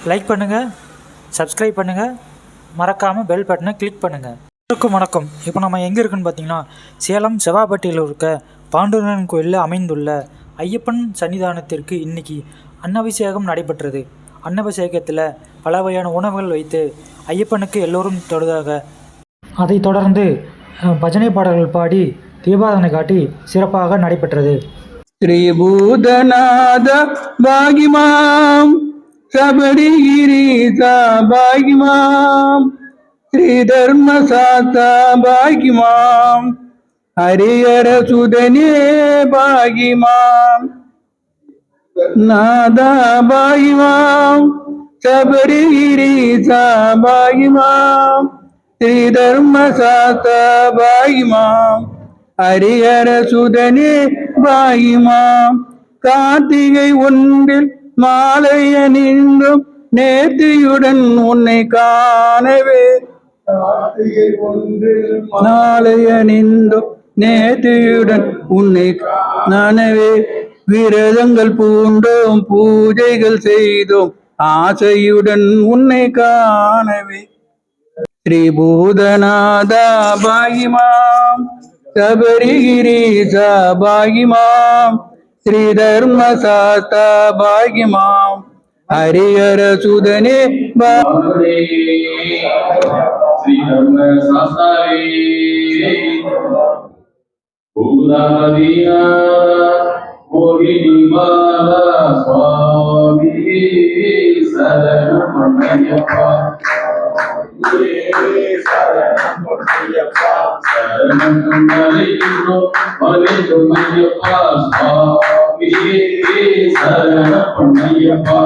Like பண்ணுங்கள், subscribe பண்ணுங்கள், மறக்காமல் பெல் பட்டனை கிளிக் பண்ணுங்கள். வணக்கம். இப்போ நம்ம எங்கே இருக்குன்னு பார்த்தீங்கன்னா, சேலம் செவ்வாப்பட்டியில் இருக்க பாண்டுரங்கன் கோயிலில் அமைந்துள்ள ஐயப்பன் சன்னிதானத்திற்கு இன்றைக்கி அன்னபிஷேகம் நடைபெற்றது. அன்னபிஷேகத்தில் பல வகையான உணவுகள் வைத்து ஐயப்பனுக்கு எல்லோரும் தொழுதாக. அதைத் தொடர்ந்து பஜனை பாடல்கள் பாடி தீபாராதனை காட்டி சிறப்பாக நடைபெற்றது. ஸ்ரீபூதநாத பாகிமாம் சபரிகிரீசா பாகிமாம் ஸ்ரீதர்மசாஸ்தா பாகிமாம் ஹரிஹர சுதனே பாகிமாம் நாதா பாகிமாம் சபரிகிரீசா பாகிமாம் ஸ்ரீதர்மசாஸ்தா பாகிமாம் ஹரிஹர சுதனே பாகிமாம். கார்த்திகை ஒன்றில் மாலை அணிந்தும் நேர்த்தியுடன் உன்னை காணவே. கார்த்திகை ஒன்றில் மாலை அணிந்தும் நேர்த்தியுடன் உன்னை காணவே. விரதங்கள் பூண்டோம், பூஜைகள் செய்தோம், ஆசையுடன் உன்னை காணவே. ஸ்ரீபூதநாதா பாகிமாம் சபரிகிரீசா பாகிமாம் ஸ்ரீதர்மசாஸ்தா பாகிமாம் ஹரிஹர சுதனே ஸ்ரீதர்மசாஸ்தாவே பூதாதீனா மோகினி மாலா சுவாமி சரணம் ஐயப்பா. சரணம் ஐயப்பா சுவாமியே சரணம் ஐயப்பா.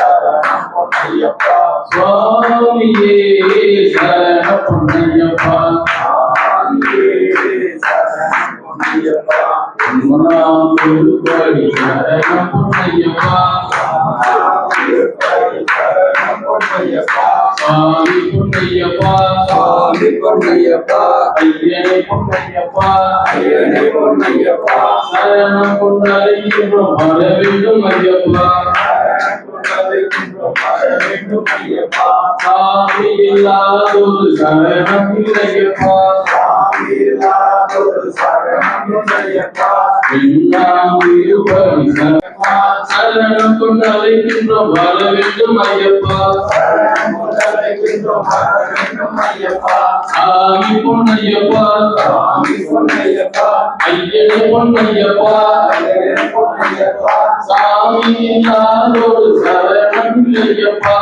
சரணம் ஐயப்பா சுவாமியே சரணம் ஐயப்பா. சரணம் ஐயப்பா திருப்படி சரணம் ஐயப்பா. சுவாமி பொன்னையப்பா சுவாமி பொன்னையப்பா ஐயனே பொன்னையப்பா ஐயனே பொன்னையப்பா சரணம் பொன்னலைக்கின்றோம் வர வேண்டும் ஐயப்பா. சாமி இல்லாதொரு சரணம் இல்லையப்பா. சாமி இல்லாதொரு சரணம் இல்லையப்பா. எல்லாம் இருபடி சரணம் கொண்டு அழைக்கின்றோம் வர வேண்டும் ஐயப்பா. சாமி பொன்னையப்பா ஐயனே பொன்னையப்பா சாமி இல்லாதொரு சரணம் இல்லையப்பா.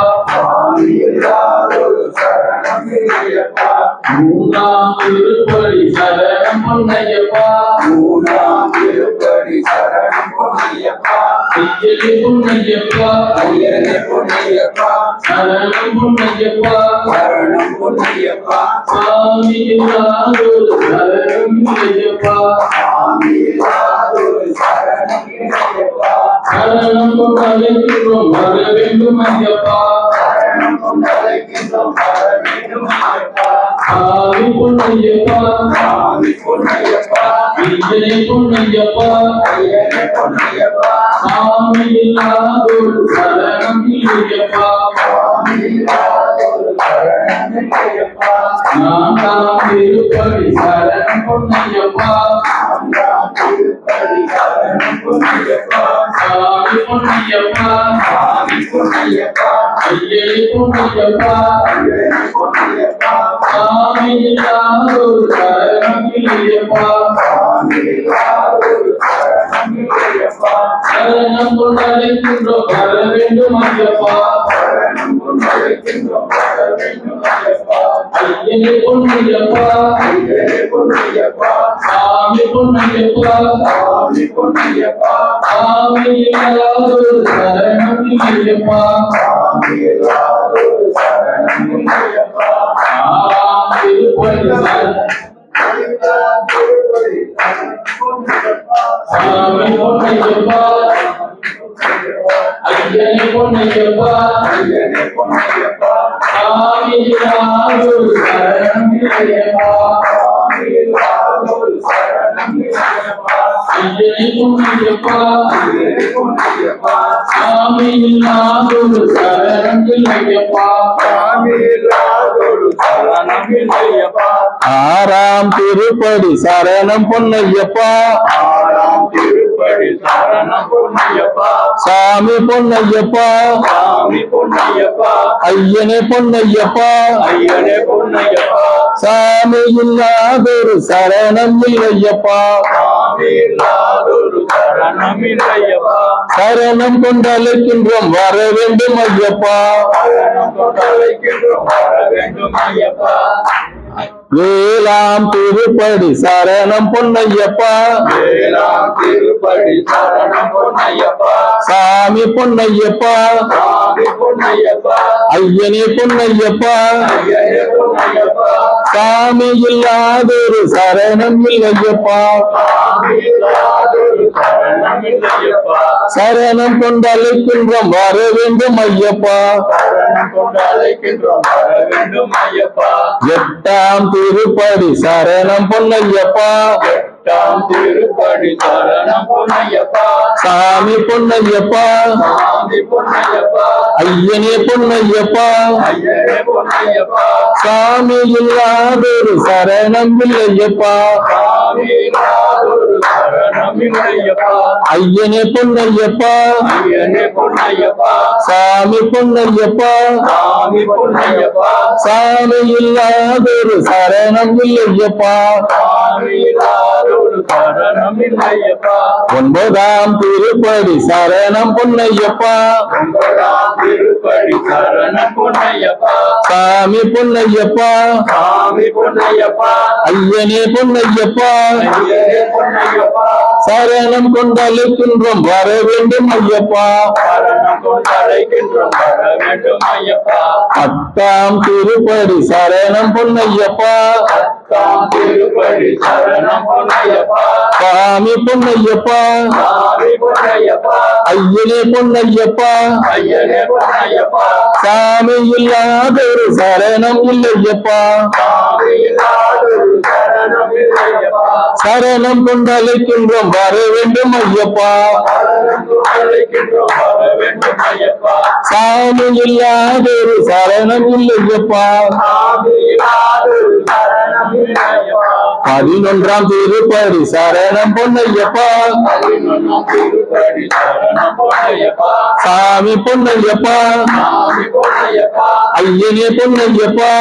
மூணாம் திருப்படி சரணம் பொன்னையப்பா. மூணாம் திருப்படி சரணம் பொன்னையப்பா. ஐயனே பொன்னையப்பா ஐயனே பொன்னையப்பா சரணம் பொன்னையப்பா. சரணம் பொன்னையப்பா சாமி இல்லாதொரு சரணம் இல்லையப்பா. சாமி இல்லாதொரு சரணம் இல்லையப்பா. சரணம் கொண்டு அழைக்கின்றோம் வர வேண்டும் ஐயப்பா. சரணம் கொண்டு அழைக்கின்றோம் வர வேண்டும் ஐயப்பா. சாமி பொன்னையப்பா சாமி பொன்னையப்பா ஐயனே பொன்னையப்பா ஐயனே பொன்னையப்பா சாமி இல்லாதொரு சரணம் இல்லையப்பா. சாமி இல்லாதொரு சரணம் இல்லையப்பா. நான்காம் திருப்படி சரணம் பொன்னையப்பா. நான்காம் திருப்படி சரணம் பொன்னையப்பா. சாமி பொன்னையப்பா சாமி பொன்னையப்பா ஐயனே பொன்னையப்பா ஐயனே பொன்னையப்பா சாமி இல்லாதொரு சரணம் இல்லையப்பா. சாமி இல்லாதொரு சரணம் இல்லையப்பா. சரணம் கொண்டு அழைக்கின்றோம் வர வேண்டும் ஐயப்பா. சரணம் கொண்டு அழைக்கின்றோம் வர வேண்டும் ஐயப்பா. ஐயனே பொன்னையப்பா ஐயனே பொன்னையப்பா சாமி பொன்னையப்பா சாமி பொன்னையப்பா சாமி இல்லாதொரு சரணம் இல்லையப்பா. சாமி இல்லாதொரு சரணம் இல்லையப்பா. ஆறாம் திருப்படி சாமி பொன்னையப்பா ஐயனே பொன்னையப்பா ஐயனே பொன்னையப்பா சாமி இல்லாதொரு சரணம் இல்லையப்பா. சாமி இல்லாதொரு சரணம் ஐயனே பொன்னையப்பா சாமி இல்லாதொரு சரணம் இல்லையப்பா ஆறாம் திருப்படி சரணம் பொன்னையப்பா சாமி பொன்னையப்பா ஐயனே பொன்னையப்பா சாமி இல்லாதொரு சரணம் இல்லையப்பா சரணம் கொண்டழைக்கின்றோம் வர வேண்டும் ஐயப்பா வேளாம் திருப்படி சரணம் பொன்னையப்பா சாமி பொன்னையப்பா ஐயனே பொன்னையப்பா சாமி இல்லாதொரு சரணம் இல்லையப்பா சரணம் கொண்டழைக்கின்றோம் வர வேண்டும் ஐயப்பா எட்டாம் திருப்படி சரணம் பொன்னையப்பா சாமி பொன்னையப்பா ஐயனே பொன்னையப்பா சாமி இல்லாதொரு சரணம் இல்லையப்பா ஐயனே பொன்னையப்பா சாமி பொன்னையப்பா சாமி இல்லாதொரு சரணம் இல்லையப்பா ஒன்பதாம் திருப்படி சரணம் பொன்னையப்பா சாமி பொன்னையப்பா ஐயனே பொன்னையப்பா சரணம் கொண்டழைக்கின்றோம் வர வேண்டும் ஐயப்பா பத்தாம் திருப்படி சரணம் பொன்னையப்பா சாமி பொன்னையப்பா ஐயனே பொன்னையப்பா சாமி இல்லாதொரு சரணம் இல்லையப்பா சரணம் கொண்டழைக்கின்றோம் வர வேண்டும் ஐயப்பா சாமி இல்லாதொரு சரணம் இல்லையப்பா பதினொன்றாம் திருப்படி சரணம் பொன்னையப்பா சாமி பொன்னையப்பா ஐயனே பொன்னையப்பா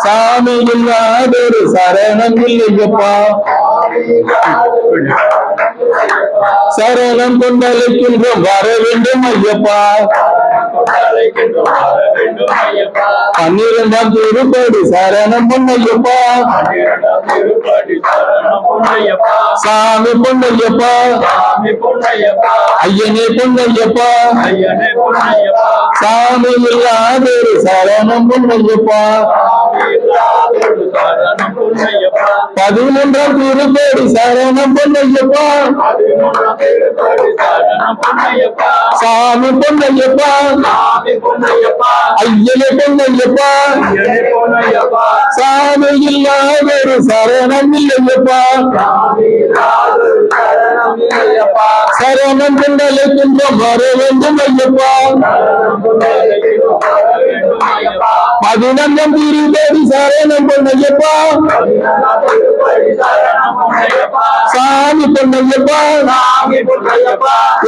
சாமி இல்லாதொரு சரணம் இல்லையப்பா சரணம் கொண்டழைக்கின்றோம் வர வேண்டும் ஐயப்பா பன்னிரண்டாம் திருப்படி சரணம் பொன்னையப்பா சாமி பொன்னையப்பா ஐயனே பொன்னையப்பா சாமி இல்லாதொரு சரணம் பொன்னையப்பா பதினொன்றாம் திருப்படி சரணம் பொன்னையப்பா சாமி பொன்னையப்பா ஐயனே பொன்னையப்பா சாமி இல்லாதொரு சரணம் இல்லையப்பா சரணம் கொண்டழைக்கின்றோம் வர வேண்டும் ஐயப்பா பதினொன்றாம் திருப்படி சரணம் பொன்னையப்பா சாமி பொன்னையப்பா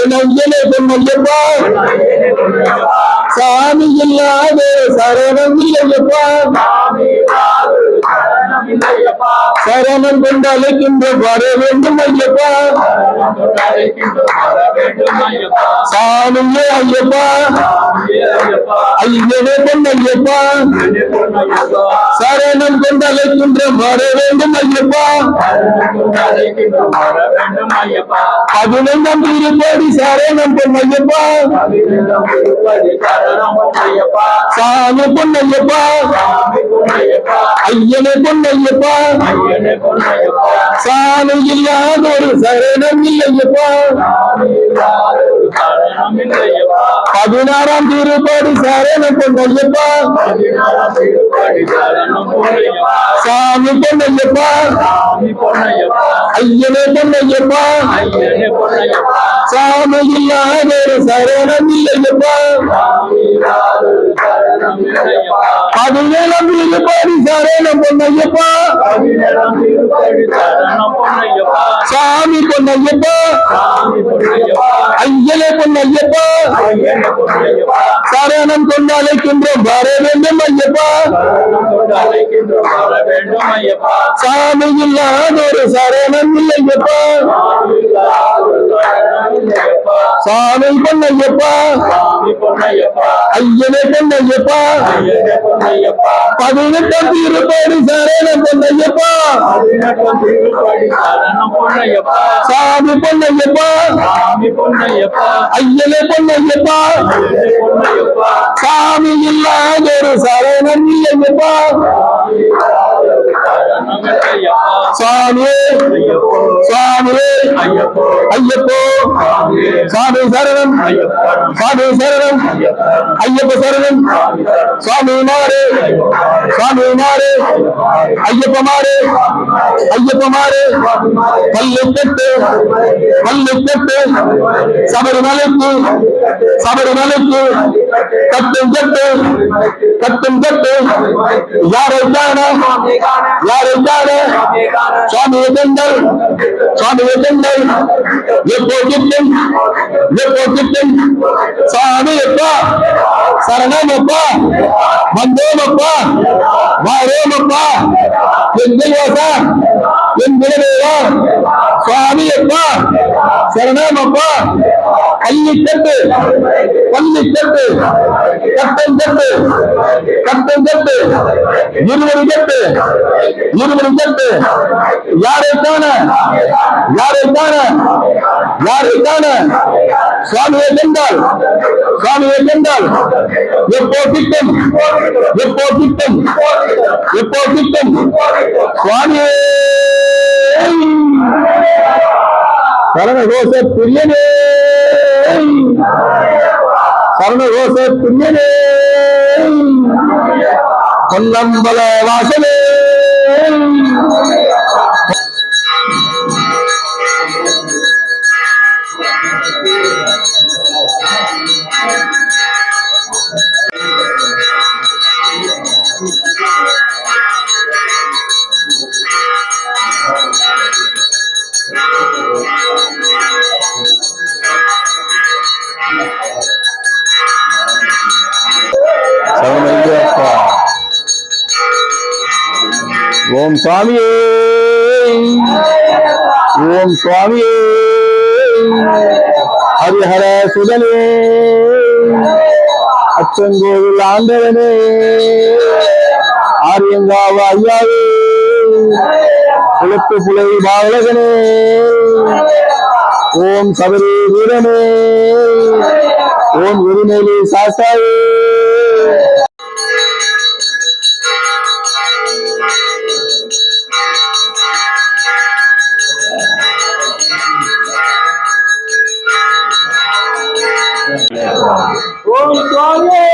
ஐயனே பொன்னையப்பா சாமி இல்லாத சரணம் இல்லையப்பா சரணம் கொண்டழைக்கின்ற வர வேண்டும் ஐயப்பா சாமியே ஐயப்பா ஐயனே பொன்னையப்பா சரணம் கொண்டழைக்கின்ற வர வேண்டும் ஐயப்பா பதினொன்றாம் திருப்படி சரணம் பொன்னையப்பா சாமி பொன்னையப்பா ஐயனே பொன்னையப்பா சாமி இல்லாத ஒரு சரணம் இல்லையப்பா 16ஆம் திருப்படி சரணம் பொன்னையப்பா சாமி பொன்னையப்பா ஐயனே பொன்னையப்பா சாமி இல்லாத ஒரு சரணம் இல்லையப்பா 17ஆம் திருப்படி சரணம் பொன்னையப்பா சாமி பொன்னையப்பா ஐயனே பொன்னையப்பா சரணம் கொண்டு அழைக்கின்றோம் வர வேண்டும் ஐயப்பா சாமி இல்லாத ஒரு சரணம் இல்லையப்பா சாமி பொன்னையப்பா ஐயனே பொன்னையப்பா 18ஆம் திருப்படி சரணம் பொன்னையப்பா சாமி பொன்னையப்பா ஐயனே பொன்னையப்பா சாமி இல்லாத ஒரு சரணம் இல்லையப்பா சுவாமியே சுவாமியே ஐயப்போ சுவாமி சரணம் சுவாமி சரணம் ஐயப்ப சரணம் சுவாமி மாறு ஐயப்ப மாறு பல்லு கட்டு சபரிமலைக்கு கட்டும் கட்டு யாரை காண சுவாமியை கண்டல் எப்போ கிட்டும் சாமியப்பா சரணமப்பா வந்தோமப்பா வாரோமப்பா எங்கேயோசா என்கிறதா சுவாமியப்பா சரணமப்பா பள்ளிக்கட்டு கட்டம் கட்டு இருவரு கட்டு யாரை காண சுவாமியை கண்டால் எப்போ கிட்டும் சுவாமியே சரணகோஷ பிரியனே பொன்னம்பல வாசலே ஓம் சுவாமியே ஹரிஹர சுதனே அச்சங்கோவில் ஆண்டவனே ஆரியங்காவ ஐயாவே குளத்து புலை பாவலகனே ஓம் சபரி வீரனே ஓம் எரிமேலி சாஸ்தாவே ஓம் சுவாமியே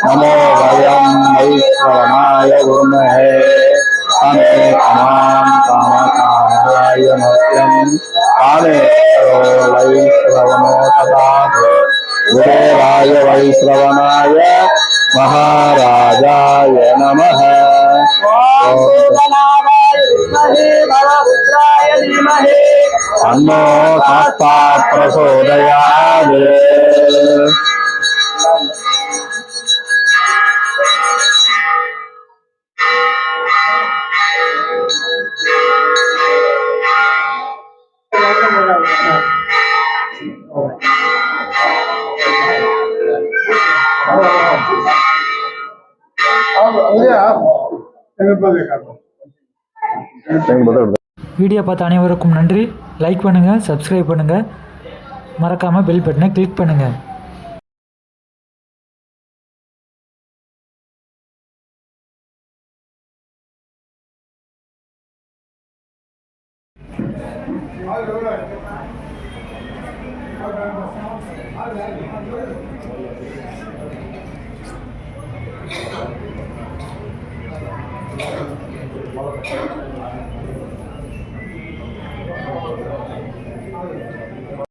नमो वयं वैश्रवणाय गुरुमहे कामे कामकामाय मह्यं कामे वैश्रवणो तदातु गुरुदेवाय वैश्रवणाय महाराजाय नमः अन्नो शास्ता प्रचोदयात् வீடியோ பார்த்த அனைவருக்கும் நன்றி. லைக் பண்ணுங்கள், சப்ஸ்கிரைப் பண்ணுங்கள், மறக்காமல் பெல் பட்டனை கிளிக் பண்ணுங்கள்.